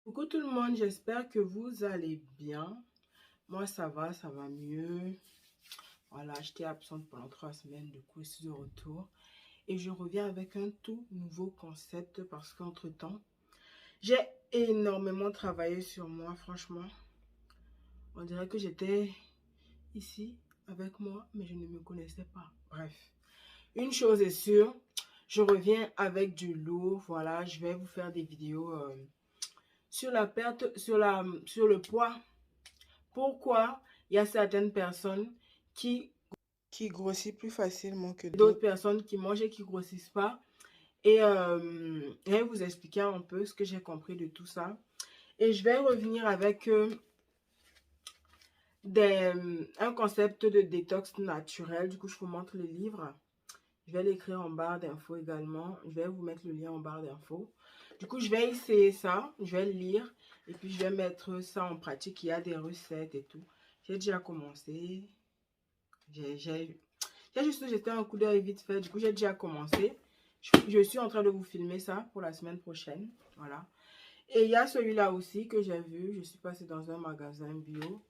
Coucou tout le monde, j'espère que vous allez bien. Moi ça va mieux. Voilà, j'étais absente pendant 3 semaines, du coup je suis de retour. Et je reviens avec un tout nouveau concept parce qu'entre-temps, j'ai énormément travaillé sur moi, franchement. On dirait que j'étais ici avec moi, mais je ne me connaissais pas. Bref, une chose est sûre, je reviens avec du lourd. Voilà, je vais vous faire des vidéos sur la perte, sur le poids. Pourquoi il y a certaines personnes qui grossissent plus facilement que d'autres personnes qui mangent et qui ne grossissent pas. Et je vais vous expliquer un peu ce que j'ai compris de tout ça. Et je vais revenir avec un concept de détox naturel. Du coup, je vous montre le livre. Je vais l'écrire en barre d'infos également. Je vais vous mettre le lien en barre d'infos. Du coup, je vais essayer ça. Je vais le lire. Et puis, je vais mettre ça en pratique. Il y a des recettes et tout. J'ai déjà commencé. J'ai juste jeté un coup d'œil vite fait. Du coup, j'ai déjà commencé. Je suis en train de vous filmer ça pour la semaine prochaine. Voilà. Et il y a celui-là aussi que j'ai vu. Je suis passée dans un magasin bio.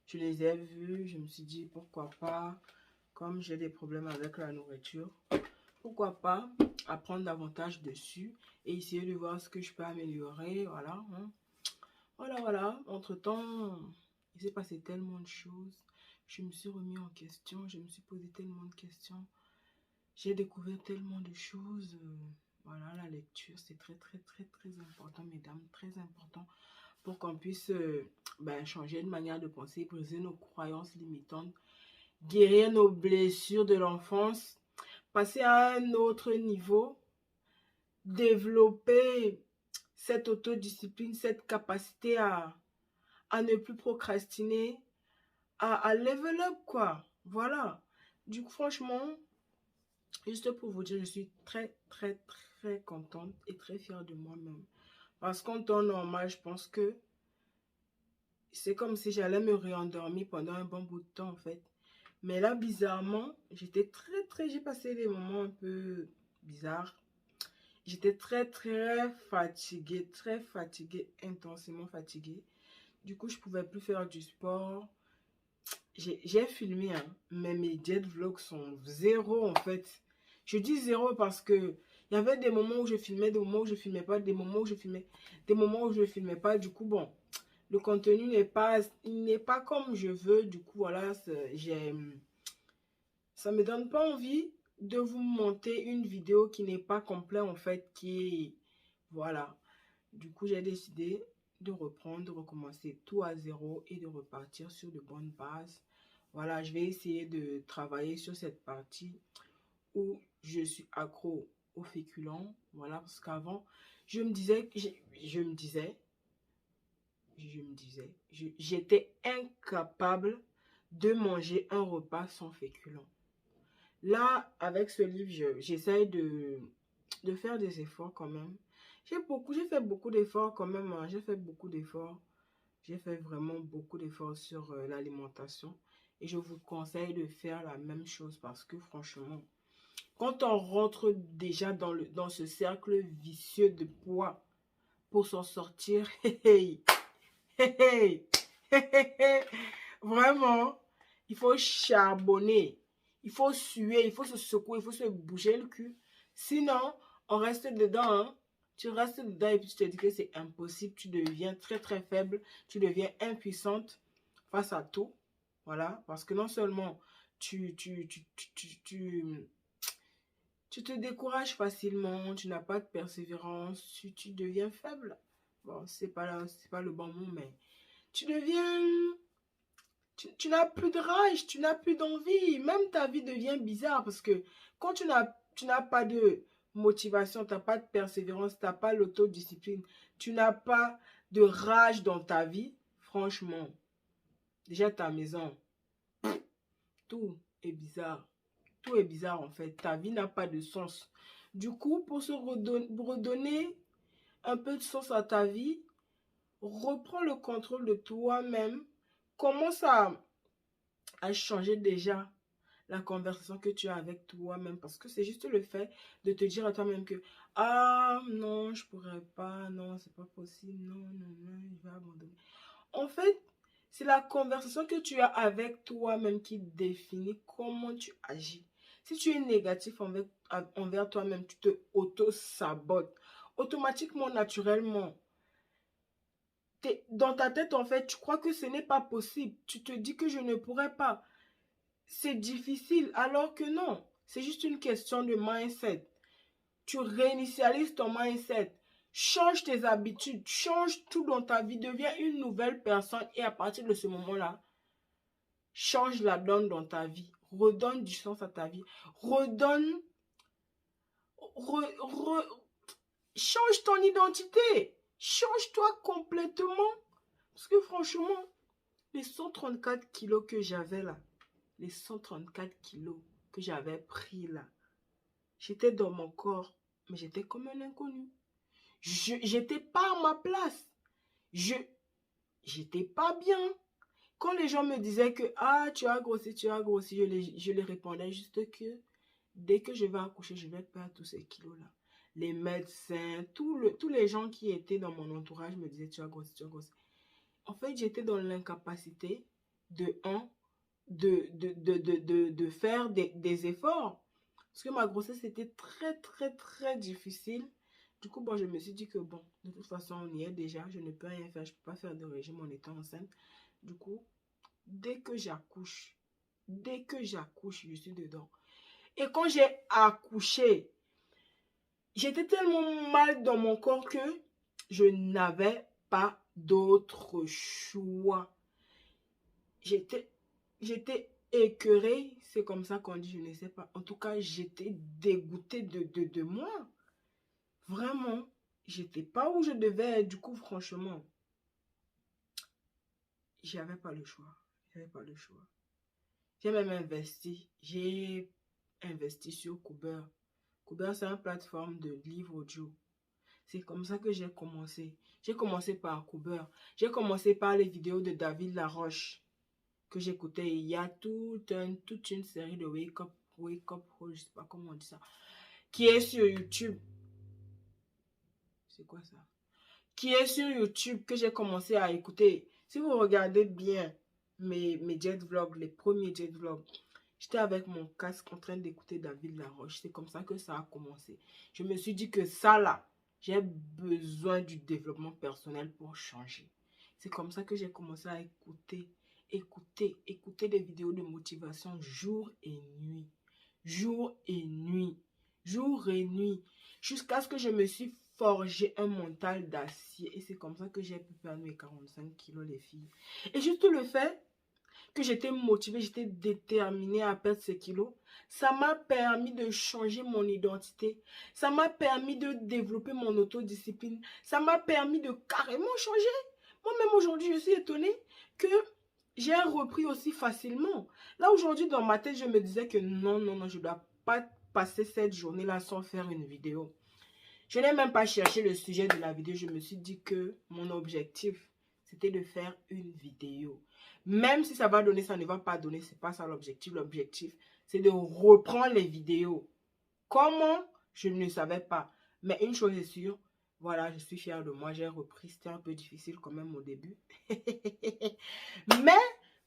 Je les ai vus. Je me suis dit, pourquoi pas, comme j'ai des problèmes avec la nourriture, pourquoi pas apprendre davantage dessus et essayer de voir ce que je peux améliorer. Voilà. Voilà. Entre-temps, il s'est passé tellement de choses. Je me suis remis en question. Je me suis posé tellement de questions. J'ai découvert tellement de choses. Voilà, la lecture, c'est très important, mesdames. Très important pour qu'on puisse changer de manière de penser, briser nos croyances limitantes, guérir nos blessures de l'enfance, passer à un autre niveau, développer cette autodiscipline, cette capacité à ne plus procrastiner, à level up, quoi. Voilà. Du coup, franchement, juste pour vous dire, je suis très contente et très fière de moi-même. Parce qu'en temps normal, je pense que c'est comme si j'allais me réendormir pendant un bon bout de temps, en fait. Mais là, bizarrement, j'étais j'ai passé des moments un peu bizarres. J'étais très fatiguée, intensément fatiguée. Du coup, je pouvais plus faire du sport. J'ai filmé, hein, mais mes jet vlogs sont zéro en fait. Je dis zéro parce que il y avait des moments où je filmais, des moments où je filmais pas, des moments où je filmais, des moments où je filmais pas. Du coup, bon, le contenu n'est pas comme je veux. Du coup, voilà, ça me donne pas envie de vous monter une vidéo qui n'est pas complète en fait, voilà. Du coup, j'ai décidé de reprendre, de recommencer tout à zéro et de repartir sur de bonnes bases. Voilà, je vais essayer de travailler sur cette partie où je suis accro aux féculents. Voilà, parce qu'avant, je me disais, j'étais incapable de manger un repas sans féculents. Là, avec ce livre, j'essaye de faire des efforts quand même. J'ai fait beaucoup d'efforts quand même, hein. J'ai fait beaucoup d'efforts. J'ai fait vraiment beaucoup d'efforts sur l'alimentation. Et je vous conseille de faire la même chose parce que franchement, quand on rentre déjà dans ce cercle vicieux de poids pour s'en sortir, vraiment, il faut charbonner, il faut suer, il faut se secouer, il faut se bouger le cul. Sinon, on reste dedans, hein. Tu restes dedans et puis tu te dis que c'est impossible. Tu deviens très faible, tu deviens impuissante face à tout. Voilà, parce que non seulement tu te décourages facilement, tu n'as pas de persévérance, tu deviens faible. Bon, c'est pas le bon mot, mais tu deviens... Tu n'as plus de rage, tu n'as plus d'envie. Même ta vie devient bizarre parce que quand tu n'as pas de motivation, tu n'as pas de persévérance, tu n'as pas l'autodiscipline, tu n'as pas de rage dans ta vie, franchement, déjà ta maison, tout est bizarre. Tout est bizarre en fait. Ta vie n'a pas de sens. Du coup, pour redonner un peu de sens à ta vie, reprends le contrôle de toi-même. Commence à changer déjà la conversation que tu as avec toi-même. Parce que c'est juste le fait de te dire à toi-même que, ah non, je pourrais pas, non, c'est pas possible, non, non, non, je vais abandonner. En fait, c'est la conversation que tu as avec toi-même qui définit comment tu agis. Si tu es négatif envers toi-même, tu te auto-sabotes. Automatiquement, naturellement, dans ta tête, en fait, tu crois que ce n'est pas possible. Tu te dis que je ne pourrais pas. C'est difficile, alors que non. C'est juste une question de mindset. Tu réinitialises ton mindset. Change tes habitudes. Change tout dans ta vie. Deviens une nouvelle personne. Et à partir de ce moment-là, change la donne dans ta vie. Redonne du sens à ta vie. Redonne... change ton identité. Change-toi complètement. Parce que franchement, les 134 kilos que j'avais là, les 134 kilos que j'avais pris là, j'étais dans mon corps, mais j'étais comme un inconnu. J'étais pas à ma place. J'étais pas bien. Quand les gens me disaient que, ah, tu as grossi, je les répondais juste que, dès que je vais accoucher, je vais perdre tous ces kilos-là. Les médecins, tous les gens qui étaient dans mon entourage me disaient, tu as grossi, tu as grossi. En fait, j'étais dans l'incapacité de faire des efforts. Parce que ma grossesse était très, très, très difficile. Du coup, bon, je me suis dit que, bon, de toute façon, on y est déjà. Je ne peux rien faire. Je ne peux pas faire de régime en étant enceinte. Du coup, dès que j'accouche, je suis dedans. Et quand j'ai accouché, j'étais tellement mal dans mon corps que je n'avais pas d'autre choix. J'étais écœurée, c'est comme ça qu'on dit, je ne sais pas. En tout cas, j'étais dégoûtée de moi. Vraiment, j'étais pas où je devais être. Du coup, franchement, j'avais pas le choix. J'avais pas le choix. J'ai même investi. J'ai investi sur Kuber. Kuber, c'est une plateforme de livres audio. C'est comme ça que j'ai commencé. J'ai commencé par Kuber. J'ai commencé par les vidéos de David Laroche que j'écoutais. Il y a toute une série de Wake Up, je sais pas comment on dit ça, qui est sur YouTube. C'est quoi ça? Qui est sur YouTube que j'ai commencé à écouter. Si vous regardez bien mes jet vlogs, les premiers jet vlogs, j'étais avec mon casque en train d'écouter David Laroche. C'est comme ça que ça a commencé. Je me suis dit que ça là, j'ai besoin du développement personnel pour changer. C'est comme ça que j'ai commencé à écouter des vidéos de motivation jour et nuit. Jour et nuit. Jour et nuit. Jusqu'à ce que je me suis forgé un mental d'acier. Et c'est comme ça que j'ai pu perdre mes 45 kilos, les filles. Et juste le fait que j'étais motivée, j'étais déterminée à perdre ces kilos, ça m'a permis de changer mon identité. Ça m'a permis de développer mon autodiscipline. Ça m'a permis de carrément changer. Moi-même aujourd'hui, je suis étonnée que j'ai repris aussi facilement. Là, aujourd'hui, dans ma tête, je me disais que non, non, non, je ne dois pas passer cette journée-là sans faire une vidéo. Je n'ai même pas cherché le sujet de la vidéo. Je me suis dit que mon objectif, c'était de faire une vidéo. Même si ça va donner, ça ne va pas donner. Ce n'est pas ça l'objectif. L'objectif, c'est de reprendre les vidéos. Comment? Je ne savais pas. Mais une chose est sûre, voilà, je suis fière de moi. J'ai repris. C'était un peu difficile quand même au début. Mais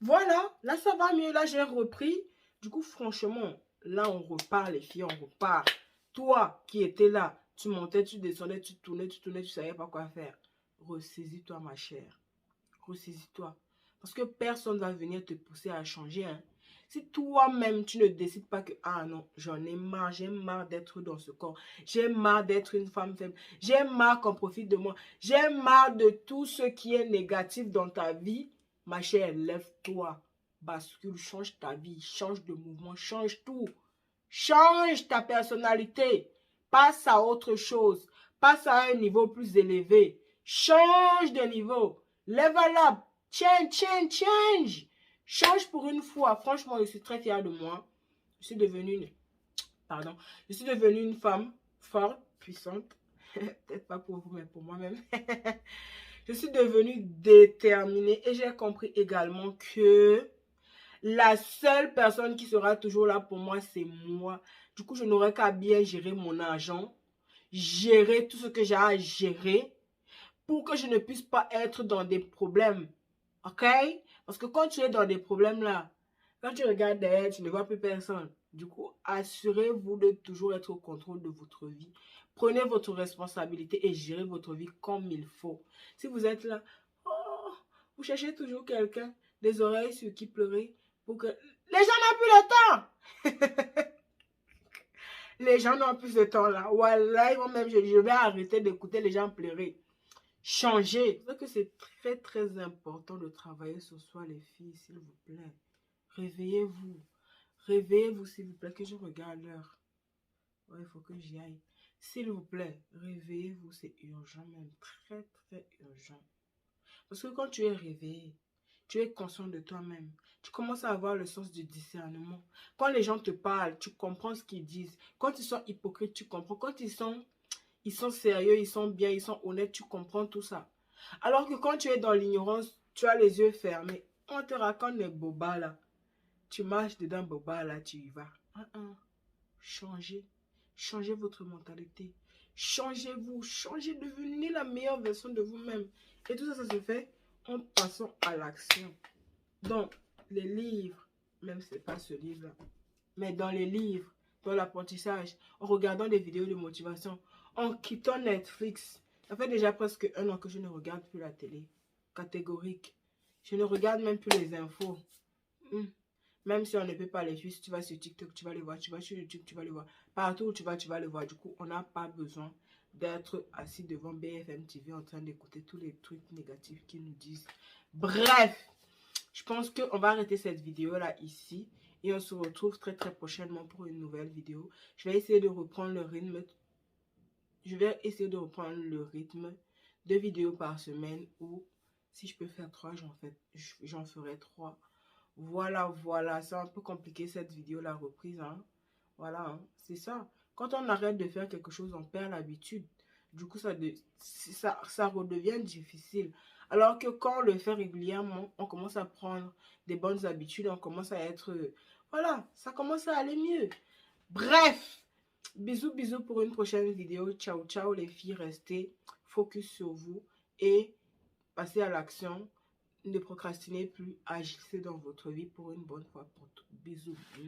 voilà, là ça va mieux. Là j'ai repris. Du coup, franchement, là on repart les filles, on repart. Toi qui étais là, tu montais, tu descendais, tu tournais, tu ne savais pas quoi faire. Ressaisis-toi ma chère. Ressaisis-toi. Parce que personne ne va venir te pousser à changer. Hein. Si toi-même, tu ne décides pas que, ah non, j'en ai marre, j'ai marre d'être dans ce corps. J'ai marre d'être une femme faible. J'ai marre qu'on profite de moi. J'ai marre de tout ce qui est négatif dans ta vie. Ma chère, lève-toi. Bascule, change ta vie, change de mouvement, change tout. Change ta personnalité. Passe à autre chose. Passe à un niveau plus élevé. Change de niveau. Level up. Change. Change pour une fois. Franchement, je suis très fière de moi. Je suis devenue une femme forte, puissante. Peut-être pas pour vous, mais pour moi-même. Je suis devenue déterminée et j'ai compris également que La seule personne qui sera toujours là pour moi, c'est moi. Du coup, je n'aurai qu'à bien gérer mon argent, gérer tout ce que j'ai à gérer pour que je ne puisse pas être dans des problèmes. OK? Parce que quand tu es dans des problèmes là, quand tu regardes derrière, tu ne vois plus personne. Du coup, assurez-vous de toujours être au contrôle de votre vie. Prenez votre responsabilité et gérez votre vie comme il faut. Si vous êtes là, oh, vous cherchez toujours quelqu'un, des oreilles sur qui pleurer, pour que... Les gens n'ont plus le temps. Les gens n'ont plus de temps là. Voilà, moi-même, je vais arrêter d'écouter les gens pleurer. Changer. C'est que c'est très, très important de travailler sur soi, les filles, s'il vous plaît. Réveillez-vous. Réveillez-vous, s'il vous plaît, que je regarde l'heure. Ouais, il faut que j'y aille. S'il vous plaît, réveillez-vous, c'est urgent même. Très, très urgent. Parce que quand tu es réveillé, tu es conscient de toi-même. Tu commences à avoir le sens du discernement. Quand les gens te parlent, tu comprends ce qu'ils disent. Quand ils sont hypocrites, tu comprends. Quand ils sont sérieux, ils sont bien, ils sont honnêtes, tu comprends tout ça. Alors que quand tu es dans l'ignorance, tu as les yeux fermés. On te raconte les bobas là. Tu marches dedans boba là, tu y vas. Changez. Changez votre mentalité. Changez-vous. Changez, devenez la meilleure version de vous-même. Et tout ça, ça se fait en passant à l'action. Donc, les livres, même si ce n'est pas ce livre-là, mais dans les livres, dans l'apprentissage, en regardant des vidéos de motivation, en quittant Netflix. Ça fait déjà presque 1 an que je ne regarde plus la télé. Catégorique. Je ne regarde même plus les infos. Même si on ne peut pas les suivre, si tu vas sur TikTok, tu vas les voir. Tu vas sur YouTube, tu vas les voir. Partout où tu vas les voir. Du coup, on n'a pas besoin d'être assis devant BFM TV en train d'écouter tous les trucs négatifs qu'ils nous disent. Bref, je pense qu'on va arrêter cette vidéo-là ici. Et on se retrouve très très prochainement pour une nouvelle vidéo. Je vais essayer de reprendre le rythme. Je vais essayer de reprendre le rythme de vidéos par semaine. Ou si je peux faire 3, j'en ferai 3. Voilà, voilà. C'est un peu compliqué cette vidéo, la reprise. Hein. Voilà, hein. C'est ça. Quand on arrête de faire quelque chose, on perd l'habitude. Du coup, ça redevient difficile. Alors que quand on le fait régulièrement, on commence à prendre des bonnes habitudes, on commence à être... voilà, ça commence à aller mieux. Bref, bisous, bisous pour une prochaine vidéo. Ciao, ciao les filles, restez focus sur vous et passez à l'action. Ne procrastinez plus, agissez dans votre vie pour une bonne fois pour toutes. Bisous.